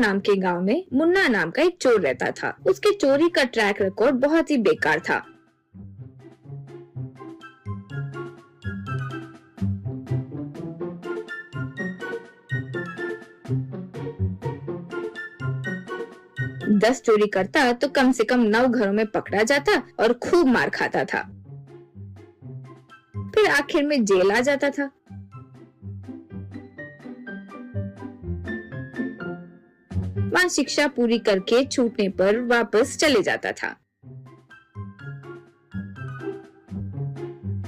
नाम के गांव में मुन्ना नाम का एक चोर रहता था। उसके चोरी का ट्रैक रिकॉर्ड बहुत ही बेकार था। दस चोरी करता तो कम से कम 9 घरों में पकड़ा जाता और खूब मार खाता था। फिर आखिर में जेल आ जाता था। वहाँ शिक्षा पूरी करके छूटने पर वापस चले जाता था।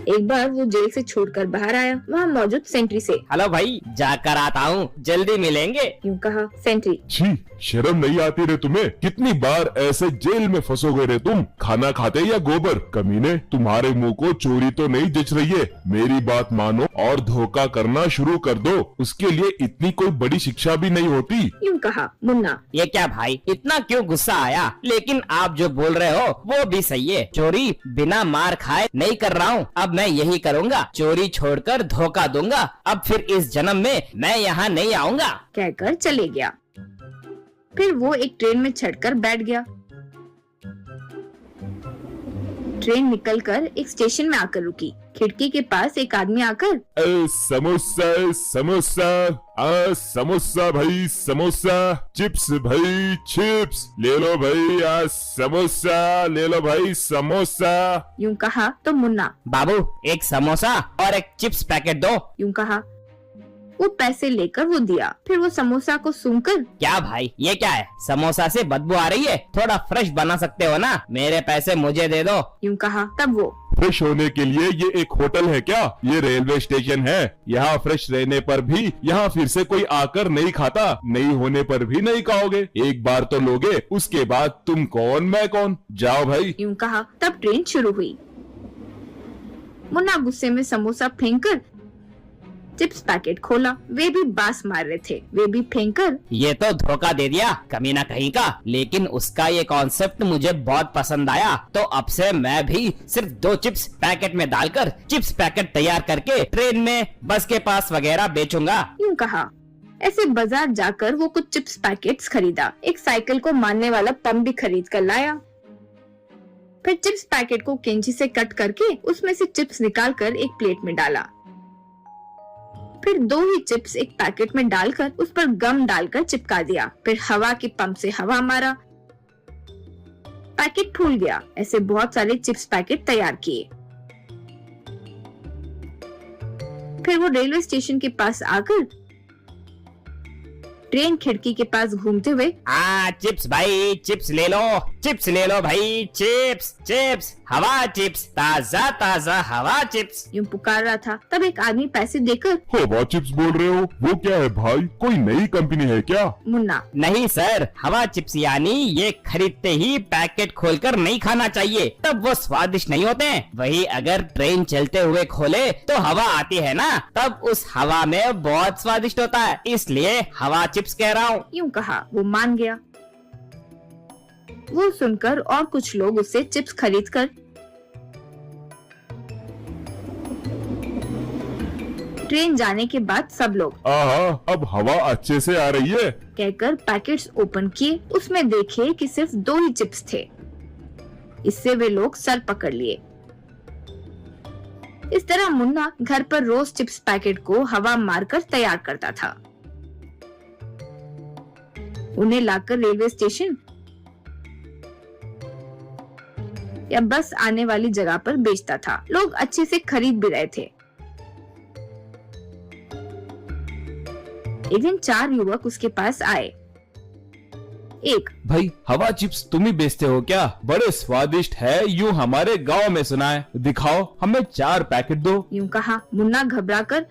एक बार वो जेल से छूटकर बाहर आया। वहाँ मौजूद सेंट्री से, हेलो भाई, जाकर आता हूँ, जल्दी मिलेंगे। यूँ कहा सेंट्री। छी, शर्म नहीं आती रे तुम्हें? कितनी बार ऐसे जेल में फंसोगे रे तुम? खाना खाते या गोबर? कमीने, तुम्हारे मुंह को चोरी तो नहीं जच रही है। मेरी बात मानो और धोखा करना शुरू कर दो। उसके लिए इतनी कोई बड़ी शिक्षा भी नहीं होती। यूँ कहा मुन्ना। ये क्या भाई, इतना क्यों गुस्सा आया? लेकिन आप जो बोल रहे हो वो भी सही है। चोरी बिना मार खाए नहीं कर रहा हूँ। अब मैं यही करूँगा, चोरी छोड़कर धोखा दूंगा। अब फिर इस जन्म में मैं यहाँ नहीं आऊँगा, कहकर चले गया। फिर वो एक ट्रेन में चढ़कर बैठ गया। ट्रेन निकलकर एक स्टेशन में आकर रुकी। खिड़की के पास एक आदमी आकर, समोसा समोसा, समोसा भाई समोसा, चिप्स भाई चिप्स, ले लो भाई समोसा, ले लो भाई समोसा। यूँ कहा तो मुन्ना। बाबू एक समोसा और एक चिप्स पैकेट दो। यूँ कहा। वो पैसे लेकर वो दिया। फिर वो समोसा को सूंघकर, क्या भाई ये क्या है? समोसा से बदबू आ रही है, थोड़ा फ्रेश बना सकते हो ना? मेरे पैसे मुझे दे दो। यूँ कहा। तब वो, फ्रेश होने के लिए ये एक होटल है क्या? ये रेलवे स्टेशन है। यहाँ फ्रेश रहने पर भी यहाँ फिर से कोई आकर नहीं खाता, नहीं होने पर भी नहीं खाओगे। एक बार तो लोगे, उसके बाद तुम कौन मैं कौन। जाओ भाई। यूँ कहा। तब ट्रेन शुरू हुई। मुन्ना गुस्से में समोसा फेंककर चिप्स पैकेट खोला। वे भी बास मार रहे थे। वे भी फेंककर, ये तो धोखा दे दिया कमीना कहीं का। लेकिन उसका ये कॉन्सेप्ट मुझे बहुत पसंद आया। तो अब से मैं भी सिर्फ 2 चिप्स पैकेट में डालकर चिप्स पैकेट तैयार करके ट्रेन में, बस के पास वगैरह बेचूंगा। यूँ कहा। ऐसे बाजार जाकर वो कुछ चिप्स पैकेट्स खरीदा। एक साइकिल को मारने वाला पंप भी खरीद कर लाया। फिर चिप्स पैकेट को कैंची से कट करके उसमें से चिप्स निकालकर एक प्लेट में डाला। फिर 2 ही चिप्स एक पैकेट में डालकर उस पर गम डालकर चिपका दिया। फिर हवा के पंप से हवा मारा, पैकेट फूल गया। ऐसे बहुत सारे चिप्स पैकेट तैयार किए। फिर वो रेलवे स्टेशन के पास आकर ट्रेन खिड़की के पास घूमते हुए, चिप्स भाई चिप्स ले लो, चिप्स ले लो भाई, चिप्स चिप्स, हवा चिप्स, ताजा ताजा हवा चिप्स, यूं पुकार रहा था। तब एक आदमी पैसे देकर, हवा चिप्स बोल रहे हो? वो क्या है भाई? कोई नई कंपनी है क्या? मुन्ना। नहीं सर, हवा चिप्स यानी ये खरीदते ही पैकेट खोलकर नहीं खाना चाहिए, तब वो स्वादिष्ट नहीं होते हैं। वही अगर ट्रेन चलते हुए खोले तो हवा आती है ना, तब उस हवा में बहुत स्वादिष्ट होता है, इसलिए हवा चिप्स कह रहा हूँ। यूं कहा। वो मान गया। वो सुनकर और कुछ लोग उससे चिप्स खरीदकर ट्रेन जाने के बाद सब लोग, अब हवा अच्छे से आ रही है, कहकर पैकेट्स ओपन किए। उसमें देखे कि सिर्फ 2 ही चिप्स थे। इससे वे लोग सर पकड़ लिए। इस तरह मुन्ना घर पर रोज चिप्स पैकेट को हवा मारकर तैयार करता था। उन्हें लाकर रेलवे स्टेशन या बस आने वाली जगह पर बेचता था। लोग अच्छे से खरीद भी रहे थे। एक दिन 4 युवक उसके पास आए। एक, भाई हवा चिप्स तुम ही बेचते हो क्या? बड़े स्वादिष्ट है, यूं हमारे गांव में सुना है। दिखाओ, हमें 4 पैकेट दो। यूं कहा। मुन्ना घबराकर,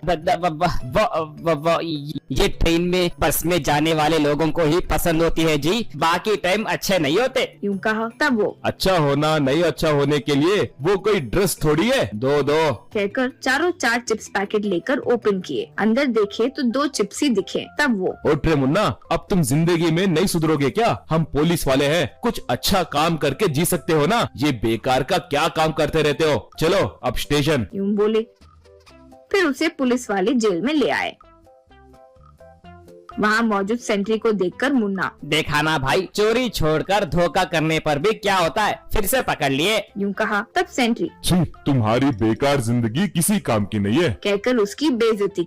ये ट्रेन में बस में जाने वाले लोगों को ही पसंद होती है जी, बाकी टाइम अच्छे नहीं होते। यूं कहा। तब वो, अच्छा होना नहीं अच्छा होने के लिए वो कोई ड्रेस थोड़ी है, दो दो कहकर चारों 4 चिप्स पैकेट लेकर ओपन किए। अंदर देखे तो 2 चिप्स ही दिखे। तब वो, ओट्रे मुन्ना, अब तुम जिंदगी में नहीं सुधरोगे क्या? हम पुलिस वाले हैं, कुछ अच्छा काम करके जी सकते हो ना, ये बेकार का क्या काम करते रहते हो? चलो अब स्टेशन। यूं बोले। फिर उसे पुलिस वाले जेल में ले आए। वहाँ मौजूद सेंट्री को देखकर मुन्ना देखा ना भाई, चोरी छोड़कर धोखा करने पर भी क्या होता है, फिर से पकड़ लिए। यूँ कहा। तब सेंट्री छी, तुम्हारी बेकार जिंदगी किसी काम की नहीं है। कहकर उसकी बेइज्जती